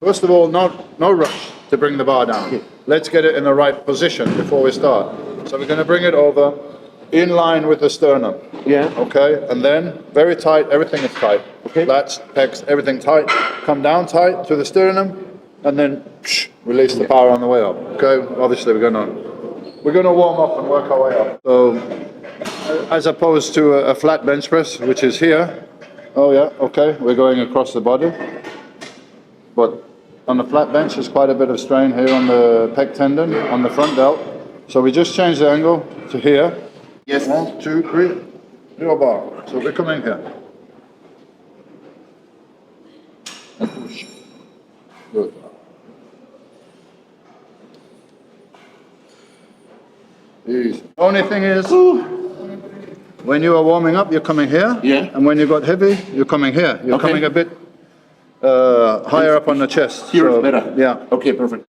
First of all, no rush to bring the bar down. Okay. Let's get it in the right position before we start. So we're going to bring it over in line with the sternum. Yeah. Okay, and then very tight, everything is tight. Okay. Lats, pecs, everything tight. Come down tight to the sternum, and then release the power on the way up. Okay, obviously we're gonna warm up and work our way up. So, as opposed to a flat bench press, which is here. Oh yeah, okay, we're going across the body. But on the flat bench, there's quite a bit of strain here on the pec tendon, on the front delt. So we just change the angle to here. Yes. 1, 2, 3. Your bar. So we're coming here. And push. Good. Easy. Only thing is, when you are warming up, you're coming here. Yeah. And when you got heavy, you're coming here. You're Okay. coming a bit higher up on the chest. Here is So, better. Yeah. Okay, perfect.